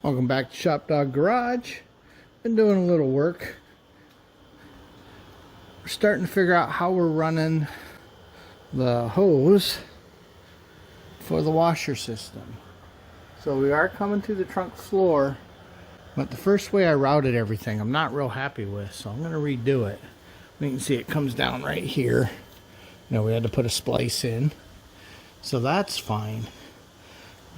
Welcome back to ShopDog-Garage. Been doing a little work. We're starting to figure out how we're running the hose for the washer system. So we are coming to the trunk floor, but the first way I routed everything I'm not real happy with, so I'm going to redo it. You can see it comes down right here. You know, we had to put a splice in, so that's fine.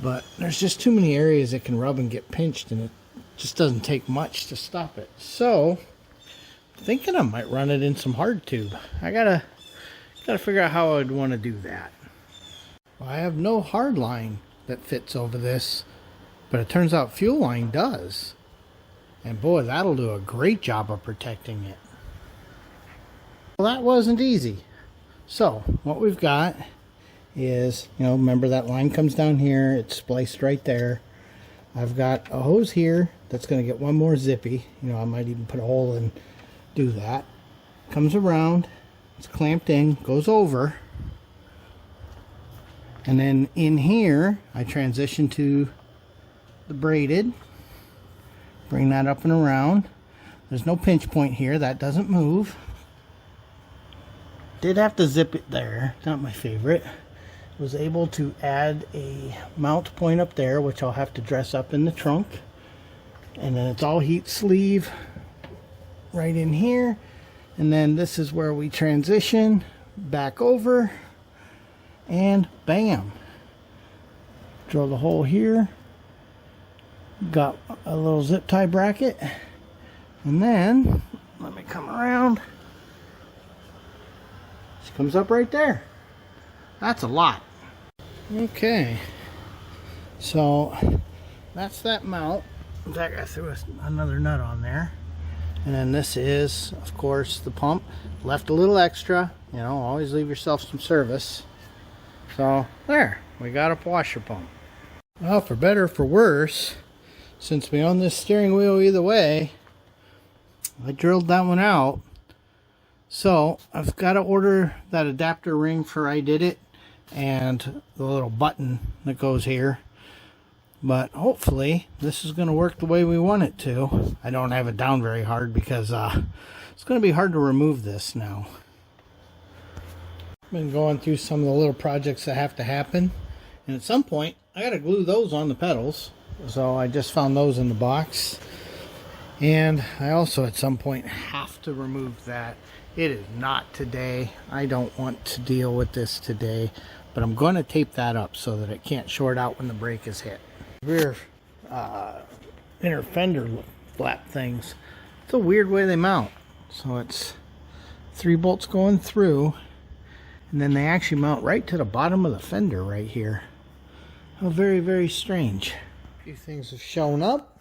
But there's just too many areas that can rub and get pinched, and it just doesn't take much to stop it. So, thinking I might run it in some hard tube. I gotta figure out how I'd want to do that. Well, I have no hard line that fits over this, but it turns out fuel line does. And boy, that'll do a great job of protecting it. Well, that wasn't easy. So, what we've got is, you know, remember that line comes down here, it's spliced right there. I've got a hose here that's going to get one more zippy. You know, I might even put a hole and do that. Comes around, it's clamped in, goes over, and then in here I transition to the braided. Bring that up and around. There's no pinch point here, that doesn't move. Did have to zip it there, not my favorite. Was able to add a mount point up there, which I'll have to dress up in the trunk. And then it's all heat sleeve right in here. And then this is where we transition back over, and bam, drill the hole here. Got a little zip tie bracket, and then let me come around. She comes up right there. That's a lot. Okay, so that's that mount. In fact, I threw another nut on there. And then this is, of course, the pump. Left a little extra. You know, always leave yourself some service. So, there. We got a washer pump. Well, for better or for worse, since we own this steering wheel either way, I drilled that one out. So, I've got to order that adapter ring for I Did It, and the little button that goes here. But hopefully this is going to work the way we want it to. I don't have it down very hard because it's going to be hard to remove this now. I've been going through some of the little projects that have to happen, and at some point I got to glue those on the pedals. So I just found those in the box, and I also at some point have to remove that. It is not today. I don't want to deal with this today, but I'm going to tape that up so that it can't short out when the brake is hit. Rear inner fender flap things, it's a weird way they mount. So it's 3 bolts going through, and then they actually mount right to the bottom of the fender right here. How very, very strange. A few things have shown up,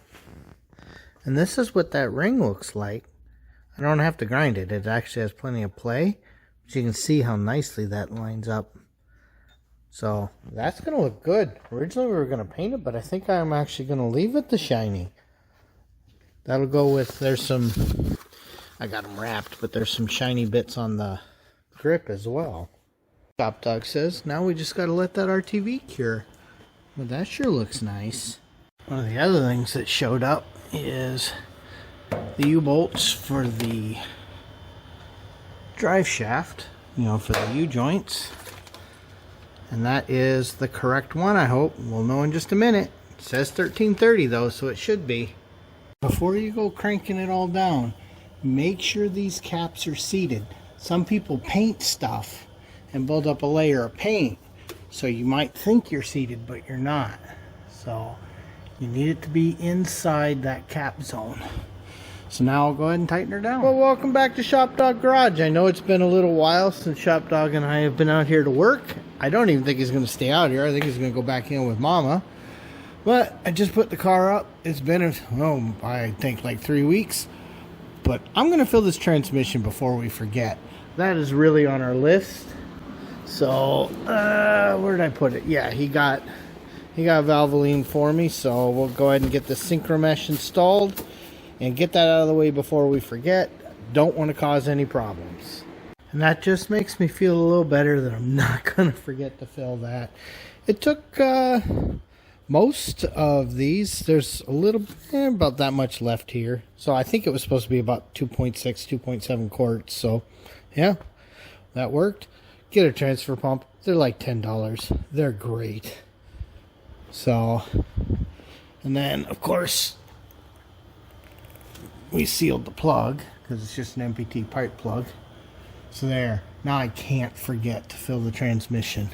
and this is what that ring looks like. I don't have to grind it. It actually has plenty of play. But you can see how nicely that lines up. So that's going to look good. Originally we were going to paint it, but I think I'm actually going to leave it the shiny. That'll go with, there's some, I got them wrapped, but there's some shiny bits on the grip as well. ShopDog says, now we just got to let that RTV cure. Well, that sure looks nice. One of the other things that showed up is the U-bolts for the drive shaft, you know, for the U-joints. And that is the correct one, I hope. We'll know in just a minute. It says 1330 though, so it should be. Before you go cranking it all down, make sure these caps are seated. Some people paint stuff and build up a layer of paint, so you might think you're seated, but you're not. So you need it to be inside that cap zone. So now I'll go ahead and tighten her down. Well, welcome back to ShopDog-Garage. I know it's been a little while since ShopDog and I have been out here to work. I don't even think he's going to stay out here. I think he's going to go back in with Mama. But I just put the car up. It's been, I think like 3 weeks. But I'm going to fill this transmission before we forget. That is really on our list. So, where did I put it? Yeah, he got Valvoline for me. So we'll go ahead and get the synchro mesh installed and get that out of the way before we forget. Don't want to cause any problems. And that just makes me feel a little better that I'm not going to forget to fill that. It took Most of these, there's a little, about that much left here. So I think it was supposed to be about 2.6, 2.7 quarts. So yeah, that worked. Get a transfer pump. They're like $10. They're great. So, and then of course we sealed the plug because it's just an MPT pipe plug. So there. Now I can't forget to fill the transmission.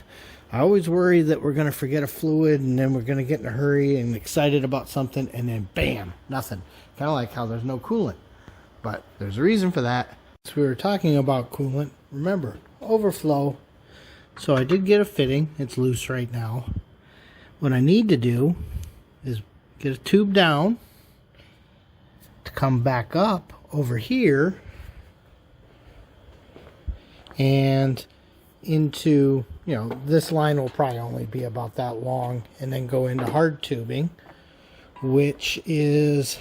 I always worry that we're going to forget a fluid and then we're going to get in a hurry and excited about something and then bam, nothing. Kind of like how there's no coolant. But there's a reason for that. So we were talking about coolant. Remember, overflow. So I did get a fitting. It's loose right now. What I need to do is get a tube down to come back up over here and into, this line will probably only be about that long, and then go into hard tubing, which is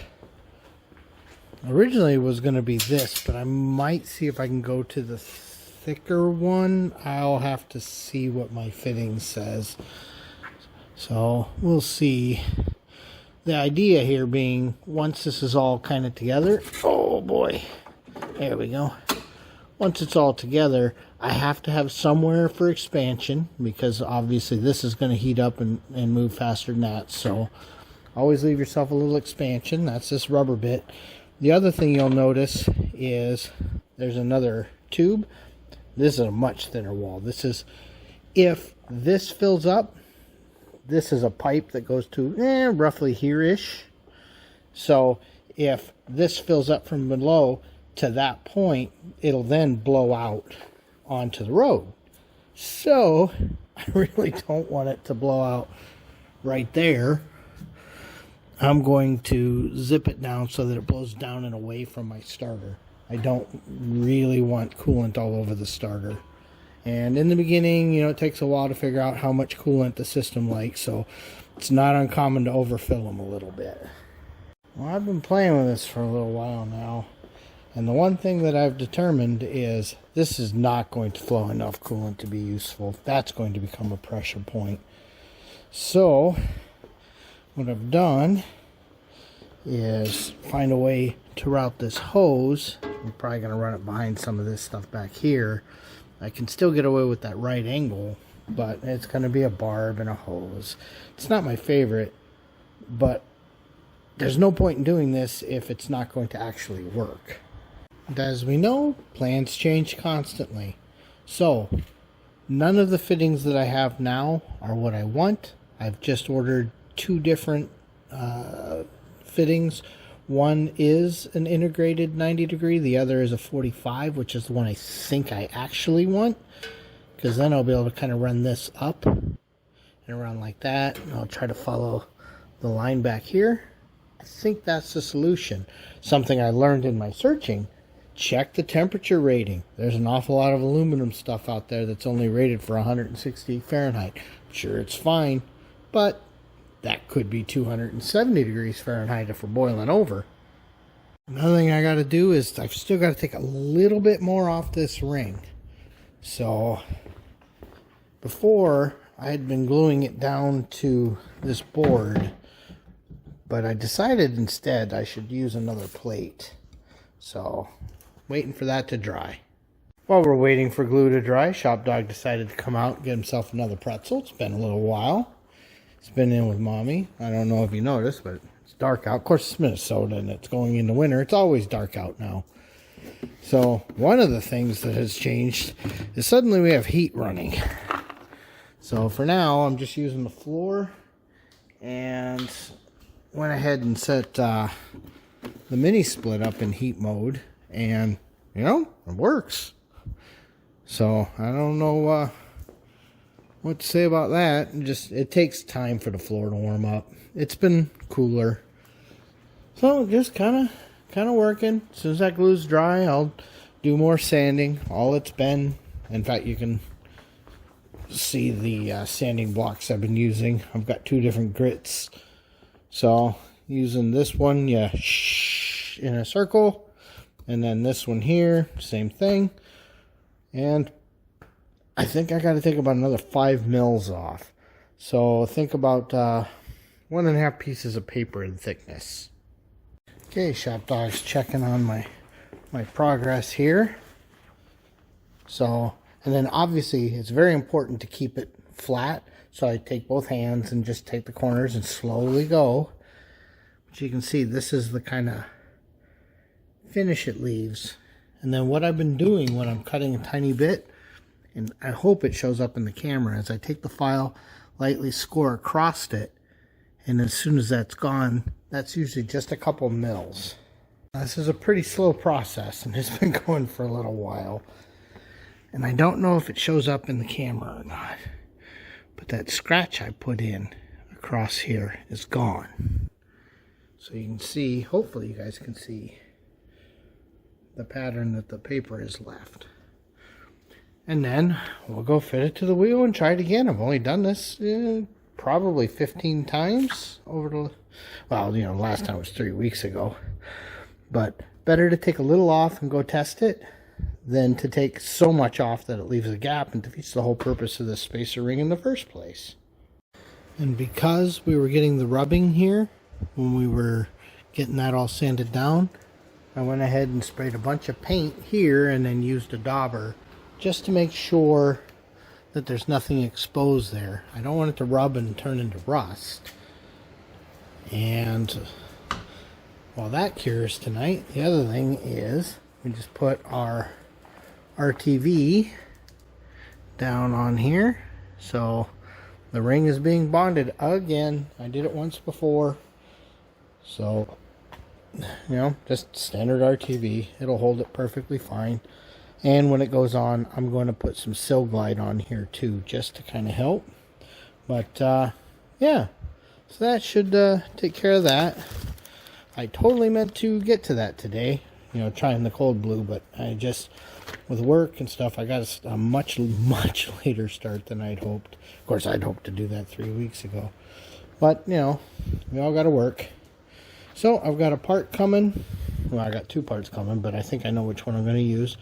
originally was going to be this, but I might see if I can go to the thicker one. I'll have to see what my fitting says, so we'll see. The idea here being, once this is all kind of together, oh boy, there we go. Once it's all together, I have to have somewhere for expansion, because obviously this is going to heat up and move faster than that. So always leave yourself a little expansion. That's this rubber bit. The other thing you'll notice is there's another tube. This is a much thinner wall. This is, if this fills up, this is a pipe that goes to roughly here-ish. So if this fills up from below to that point, it'll then blow out onto the road. So I really don't want it to blow out right there. I'm going to zip it down so that it blows down and away from my starter. I don't really want coolant all over the starter. And in the beginning, it takes a while to figure out how much coolant the system likes, so it's not uncommon to overfill them a little bit. Well, I've been playing with this for a little while now, and the one thing that I've determined is this is not going to flow enough coolant to be useful. That's going to become a pressure point. So what I've done is find a way to route this hose. I'm probably going to run it behind some of this stuff back here. I can still get away with that right angle, but it's going to be a barb and a hose. It's not my favorite, but there's no point in doing this if it's not going to actually work. And as we know, plans change constantly. So none of the fittings that I have now are what I want. I've just ordered 2 different fittings. One is an integrated 90 degree. The other is a 45, which is the one I think I actually want. Because then I'll be able to kind of run this up and around like that. And I'll try to follow the line back here. I think that's the solution. Something I learned in my searching. Check the temperature rating. There's an awful lot of aluminum stuff out there that's only rated for 160 Fahrenheit. I'm sure it's fine, but that could be 270 degrees Fahrenheit if we're boiling over. Another thing I got to do is I've still got to take a little bit more off this ring. So before I had been gluing it down to this board, but I decided instead I should use another plate. So waiting for that to dry. While we're waiting for glue to dry, ShopDog decided to come out and get himself another pretzel. It's been a little while. It's been in with Mommy. I don't know if you noticed, but it's dark out. Of course, it's Minnesota and it's going into winter. It's always dark out now. So one of the things that has changed is suddenly we have heat running. So for now, I'm just using the floor and went ahead and set the mini split up in heat mode, and it works. So I don't know what to say about that. It takes time for the floor to warm up. It's been cooler, so just kind of working. As soon as that glue's dry, I'll do more sanding. All it's been, in fact, you can see the sanding blocks I've been using. I've got 2 different grits, so using this one, in a circle, and then this one here, same thing. And I think I got to take about another 5 mils off. So think about 1.5 pieces of paper in thickness. Okay, Shop Dog's checking on my progress here. So, and then obviously it's very important to keep it flat. So I take both hands and just take the corners and slowly go. But you can see this is the kind of finish it leaves. And then what I've been doing when I'm cutting a tiny bit, and I hope it shows up in the camera, is I take the file, lightly score across it, and as soon as that's gone, that's usually just a couple mils. This is a pretty slow process, and it's been going for a little while. And I don't know if it shows up in the camera or not, but that scratch I put in across here is gone. So you can see, hopefully you guys can see the pattern that the paper is left. And then we'll go fit it to the wheel and try it again. I've only done this probably 15 times over the, well, you know, last time was 3 weeks ago. But better to take a little off and go test it than to take so much off that it leaves a gap and defeats the whole purpose of this spacer ring in the first place. And because we were getting the rubbing here when we were getting that all sanded down, I went ahead and sprayed a bunch of paint here and then used a dauber just to make sure that there's nothing exposed there. I don't want it to rub and turn into rust. And while that cures tonight, the other thing is we just put our RTV down on here. So the ring is being bonded again. I did it once before. So, you know, just standard RTV. It'll hold it perfectly fine. And when it goes on, I'm going to put some Sil Glide on here too, just to kind of help. But, yeah. So that should take care of that. I totally meant to get to that today. You know, trying the cold blue, but I just, with work and stuff, I got a much later start than I'd hoped. Of course, I'd hoped to do that 3 weeks ago. But, you know, we all got to work. So, I've got a part coming. Well, I got 2 parts coming, but I think I know which one I'm going to use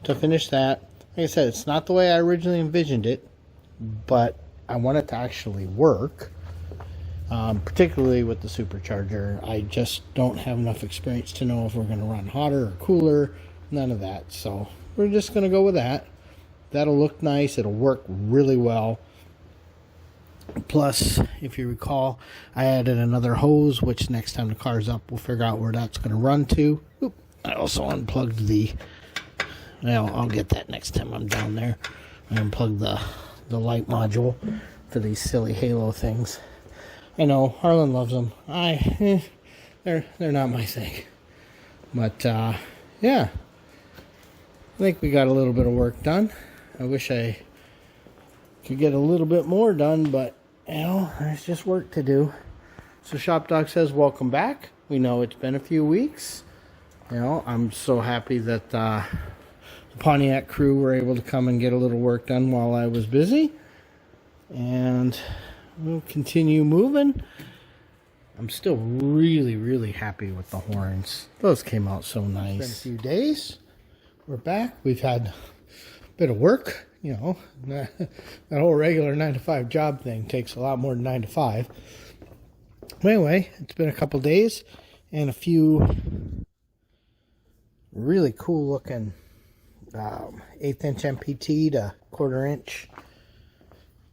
to finish that. Like I said, it's not the way I originally envisioned it, but I want it to actually work. Particularly with the supercharger. I just don't have enough experience to know if we're going to run hotter or cooler. None of that. So we're just going to go with that. That'll look nice. It'll work really well. Plus, if you recall, I added another hose, which next time the car's up, we'll figure out where that's going to run to. Oop, I also unplugged the, well, I'll get that next time I'm down there. I unplugged the light module for these silly halo things. I know, Harlan loves them. They're not my thing. But, yeah. I think we got a little bit of work done. I wish I could get a little bit more done, but, you know, there's just work to do. So Shop Dog says, welcome back. We know it's been a few weeks. You know, I'm so happy that the Pontiac crew were able to come and get a little work done while I was busy. And we'll continue moving. I'm still really happy with the horns. Those came out so nice. It's been a few days. We're back. We've had a bit of work. You know, that whole regular 9-to-5 job thing takes a lot more than 9 to 5. But anyway, it's been a couple days and a few really cool looking 1/8 inch MPT to 1/4 inch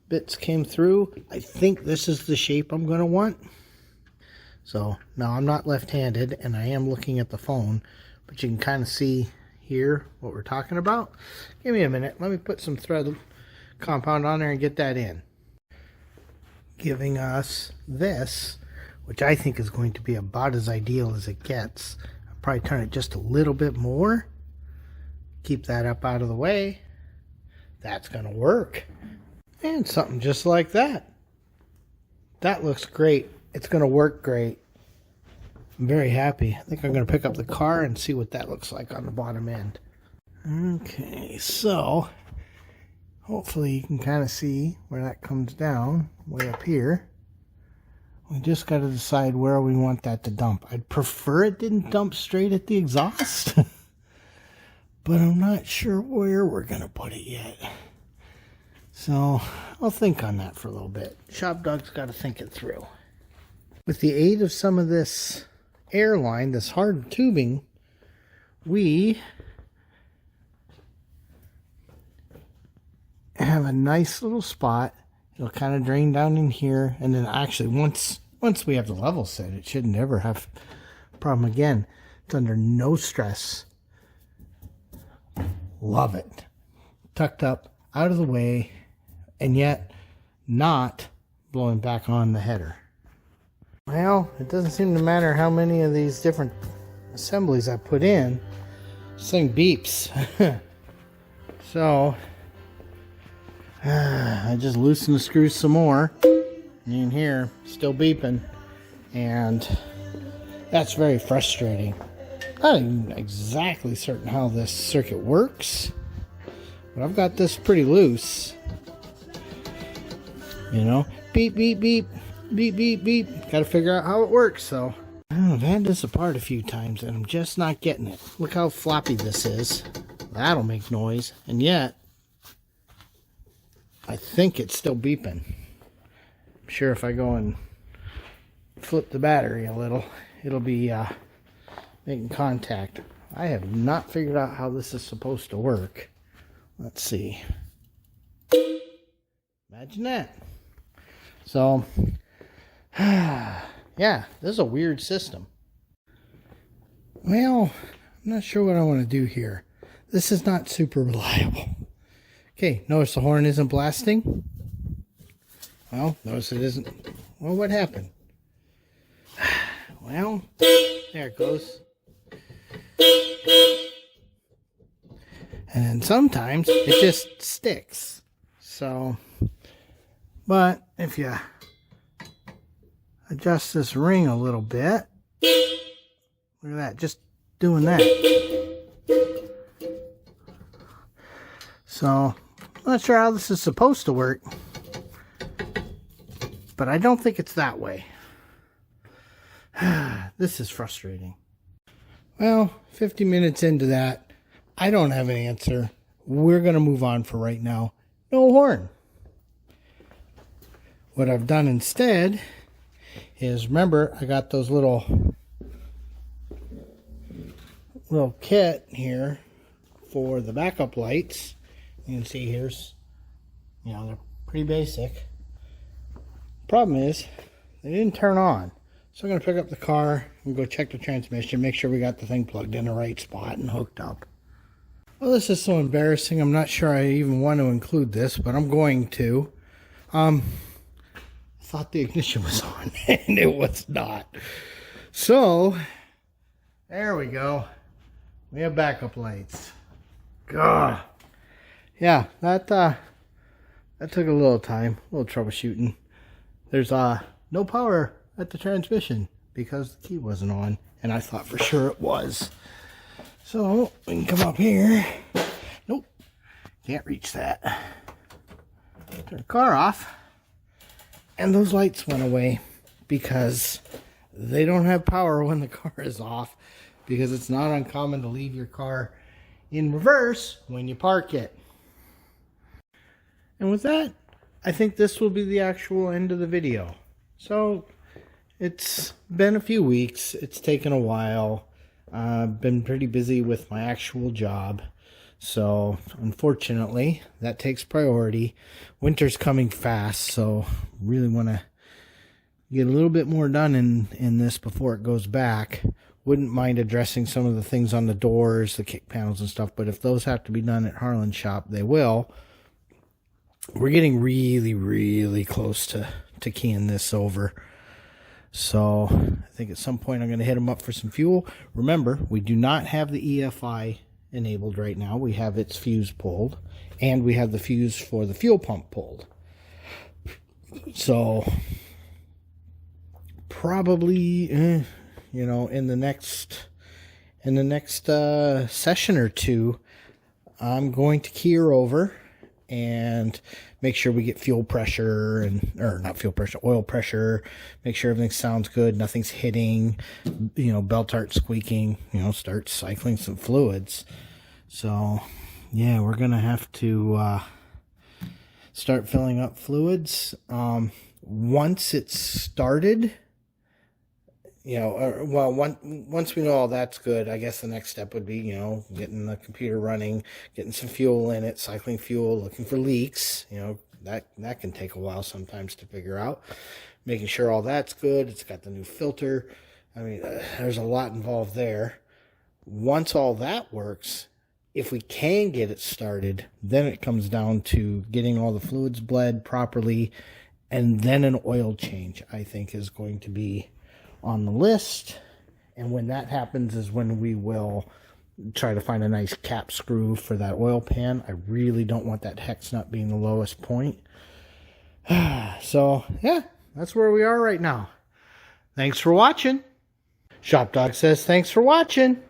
bits came through. I think this is the shape I'm going to want. So now I'm not left-handed and I am looking at the phone, but you can kind of see here what we're talking about. Give me a minute. Let me put some thread compound on there and get that in. Giving us this, which I think is going to be about as ideal as it gets. I'll probably turn it just a little bit more. Keep that up out of the way. That's going to work. And something just like that. That looks great. It's going to work great. I'm very happy. I think I'm going to pick up the car and see what that looks like on the bottom end. Okay, so hopefully you can kind of see where that comes down, way up here. We just got to decide where we want that to dump. I'd prefer it didn't dump straight at the exhaust, but I'm not sure where we're going to put it yet. So I'll think on that for a little bit. Shop Dog's got to think it through. with the aid of some of this airline, this hard tubing, we have a nice little spot. It'll kind of drain down in here, and then actually once we have the level set, it should never have a problem again. It's under no stress. Love it. Tucked up, out of the way, and yet not blowing back on the header. Well, it doesn't seem to matter how many of these different assemblies I put in. This thing beeps. So I just loosen the screws some more. In here, still beeping, and that's very frustrating. Not even exactly certain how this circuit works, but I've got this pretty loose. You know, beep, beep, beep, beep, beep, beep. Got to figure out how it works. So I've had this apart a few times, and I'm just not getting it. Look how floppy this is. That'll make noise, and yet I think it's still beeping. I'm sure if I go and flip the battery a little, it'll be making contact. I have not figured out how this is supposed to work. Let's see. Imagine that. So, yeah, this is a weird system. Well, I'm not sure what I want to do here. This is not super reliable. Okay, notice the horn isn't blasting. Well, notice it isn't. Well, what happened? Well, there it goes. And then sometimes it just sticks. So, but if you adjust this ring a little bit, look at that, just doing that. So, I'm not sure how this is supposed to work, but I don't think it's that way. This is frustrating. Well, 50 minutes into that, I don't have an answer. We're going to move on for right now. No horn. What I've done instead is, remember, I got those little kit here for the backup lights. You can see here's, they're pretty basic. Problem is, they didn't turn on. So I'm going to pick up the car and go check the transmission, make sure we got the thing plugged in the right spot and hooked up. Well, this is so embarrassing. I'm not sure I even want to include this, but I'm going to. I thought the ignition was on, and it was not. So, there we go. We have backup lights. God. Yeah, that took a little time, a little troubleshooting. There's no power at the transmission because the key wasn't on, and I thought for sure it was. So we can come up here. Nope, can't reach that. Turn the car off, and those lights went away because they don't have power when the car is off, because it's not uncommon to leave your car in reverse when you park it. And with that, I think this will be the actual end of the video. So it's been a few weeks. It's taken a while. I've been pretty busy with my actual job. So unfortunately, that takes priority. Winter's coming fast, so really want to get a little bit more done in this before it goes back. Wouldn't mind addressing some of the things on the doors, the kick panels and stuff, but if those have to be done at Harlan's shop, they will. We're getting really, really close to keying this over. So I think at some point I'm going to hit them up for some fuel. Remember, we do not have the EFI enabled right now. We have its fuse pulled, and we have the fuse for the fuel pump pulled. So probably, in the next session or two, I'm going to key her over and make sure we get fuel pressure oil pressure, make sure everything sounds good, nothing's hitting, belts aren't squeaking, start cycling some fluids. So yeah, we're gonna have to start filling up fluids. Once it's started, you know, well, once we know all that's good, I guess the next step would be, you know, getting the computer running, getting some fuel in it, cycling fuel, looking for leaks. You know, that can take a while sometimes to figure out. Making sure all that's good. It's got the new filter. I mean, there's a lot involved there. Once all that works, if we can get it started, then it comes down to getting all the fluids bled properly, and then an oil change, I think, is going to be on the list. And when that happens is when we will try to find a nice cap screw for that oil pan. I really don't want that hex nut being the lowest point. So, yeah, that's where we are right now. Thanks for watching. ShopDog says thanks for watching.